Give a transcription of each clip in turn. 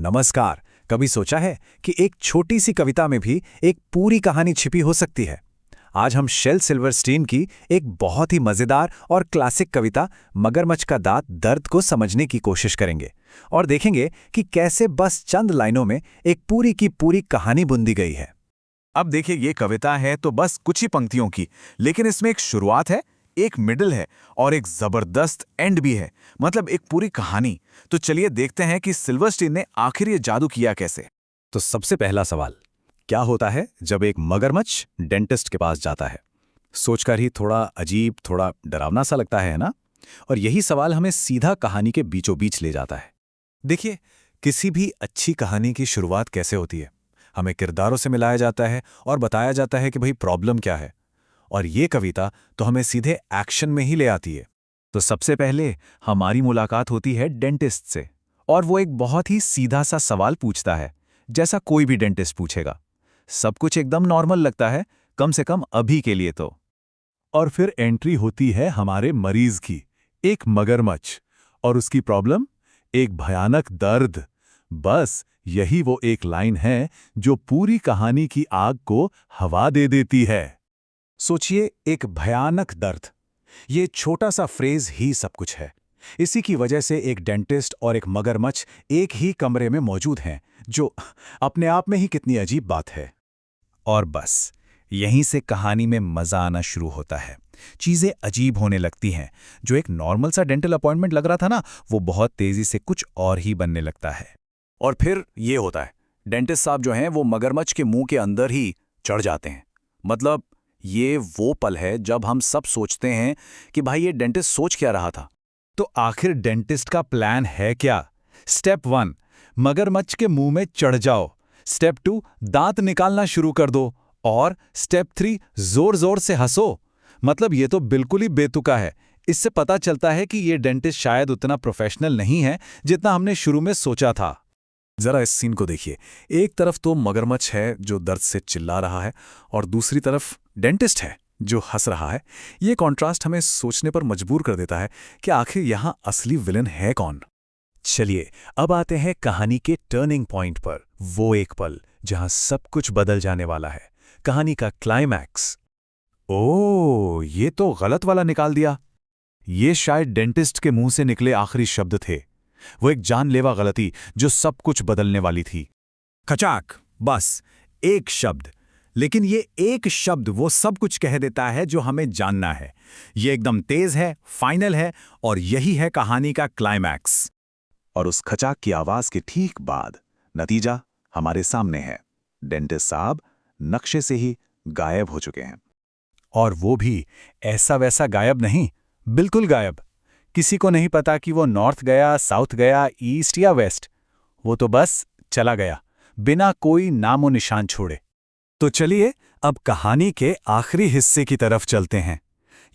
नमस्कार। कभी सोचा है कि एक छोटी सी कविता में भी एक पूरी कहानी छिपी हो सकती है। आज हम शेल सिल्वरस्टीन की एक बहुत ही मजेदार और क्लासिक कविता मगरमच्छ का दांत दर्द को समझने की कोशिश करेंगे और देखेंगे कि कैसे बस चंद लाइनों में एक पूरी की पूरी कहानी बुंदी गई है। अब देखिए, ये कविता है तो बस कुछ ही पंक्तियों की, लेकिन इसमें एक शुरुआत है, एक मिडिल है और एक जबरदस्त एंड भी है। मतलब एक पूरी कहानी। तो चलिए देखते हैं कि सिल्वरस्टीन ने आखिर ये जादू किया कैसे। तो सबसे पहला सवाल, क्या होता है जब एक मगरमच्छ डेंटिस्ट के पास जाता है? सोचकर ही थोड़ा अजीब, थोड़ा डरावना सा लगता है ना? और यही सवाल हमें सीधा कहानी के बीचों बीच ले जाता है। देखिए, किसी भी अच्छी कहानी की शुरुआत कैसे होती है? हमें किरदारों से मिलाया जाता है और बताया जाता है कि भाई प्रॉब्लम क्या है। और ये कविता तो हमें सीधे एक्शन में ही ले आती है। तो सबसे पहले हमारी मुलाकात होती है डेंटिस्ट से, और वो एक बहुत ही सीधा सा सवाल पूछता है, जैसा कोई भी डेंटिस्ट पूछेगा। सब कुछ एकदम नॉर्मल लगता है, कम से कम अभी के लिए तो। और फिर एंट्री होती है हमारे मरीज की, एक मगरमच्छ, और उसकी प्रॉब्लम, एक भयानक दर्द। बस यही वो एक लाइन है जो पूरी कहानी की आग को हवा दे देती है। सोचिए, एक भयानक दर्द। ये छोटा सा फ्रेज ही सब कुछ है। इसी की वजह से एक डेंटिस्ट और एक मगरमच्छ एक ही कमरे में मौजूद हैं, जो अपने आप में ही कितनी अजीब बात है। और बस यहीं से कहानी में मजा आना शुरू होता है। चीजें अजीब होने लगती हैं। जो एक नॉर्मल सा डेंटल अपॉइंटमेंट लग रहा था ना, वो बहुत तेजी से कुछ और ही बनने लगता है। और फिर ये होता है, डेंटिस्ट साहब जो हैं वो मगरमच्छ के मुंह के अंदर ही चढ़ जाते हैं। मतलब ये वो पल है जब हम सब सोचते हैं कि भाई ये डेंटिस्ट सोच क्या रहा था। तो आखिर डेंटिस्ट का प्लान है क्या? स्टेप 1, मगरमच्छ के मुंह में चढ़ जाओ। स्टेप 2, दांत निकालना शुरू कर दो। और स्टेप 3, जोर जोर से हंसो। मतलब ये तो बिल्कुल ही बेतुका है। इससे पता चलता है कि ये डेंटिस्ट शायद उतना प्रोफेशनल नहीं है जितना हमने शुरू में सोचा था। जरा इस सीन को देखिए। एक तरफ तो मगरमच्छ है जो दर्द से चिल्ला रहा है, और दूसरी तरफ डेंटिस्ट है जो हंस रहा है। ये कॉन्ट्रास्ट हमें सोचने पर मजबूर कर देता है कि आखिर यहाँ असली विलन है कौन। चलिए, अब आते हैं कहानी के टर्निंग पॉइंट पर। वो एक पल जहां सब कुछ बदल जाने वाला है, कहानी का क्लाइमैक्स। ओह, ये तो गलत वाला निकाल दिया। ये शायद डेंटिस्ट के मुंह से निकले आखिरी शब्द थे। वो एक जानलेवा गलती जो सब कुछ बदलने वाली थी। खचाक, बस एक शब्द। लेकिन ये एक शब्द वो सब कुछ कह देता है जो हमें जानना है। ये एकदम तेज है, फाइनल है, और यही है कहानी का क्लाइमैक्स। और उस खचाक की आवाज के ठीक बाद नतीजा हमारे सामने है। डेंटिस्ट साहब नक्शे से ही गायब हो चुके हैं। और वो भी ऐसा वैसा गायब नहीं, बिल्कुल गायब। किसी को नहीं पता कि वो नॉर्थ गया, साउथ गया, ईस्ट या वेस्ट। वो तो बस चला गया, बिना कोई नामो निशान छोड़े। तो चलिए अब कहानी के आखिरी हिस्से की तरफ चलते हैं।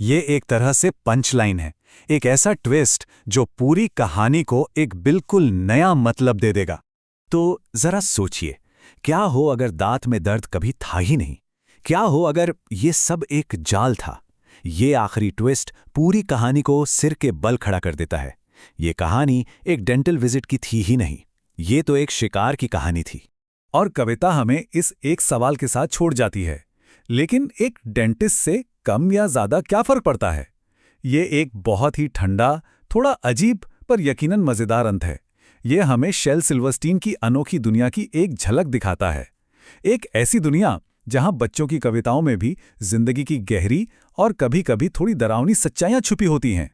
ये एक तरह से पंच लाइन है, एक ऐसा ट्विस्ट जो पूरी कहानी को एक बिल्कुल नया मतलब दे देगा। तो जरा सोचिए, क्या हो अगर दांत में दर्द कभी था ही नहीं? क्या हो अगर ये सब एक जाल था? ये आखिरी ट्विस्ट पूरी कहानी को सिर के बल खड़ा कर देता है। ये कहानी एक डेंटल विजिट की थी ही नहीं, ये तो एक शिकार की कहानी थी। और कविता हमें इस एक सवाल के साथ छोड़ जाती है, लेकिन एक डेंटिस्ट से कम या ज्यादा क्या फर्क पड़ता है? ये एक बहुत ही ठंडा, थोड़ा अजीब पर यकीनन मजेदार अंत है। ये हमें शेल सिल्वरस्टीन की अनोखी दुनिया की एक झलक दिखाता है। एक ऐसी दुनिया जहां बच्चों की कविताओं में भी जिंदगी की गहरी और कभी-कभी थोड़ी डरावनी सच्चाइयां छुपी होती हैं।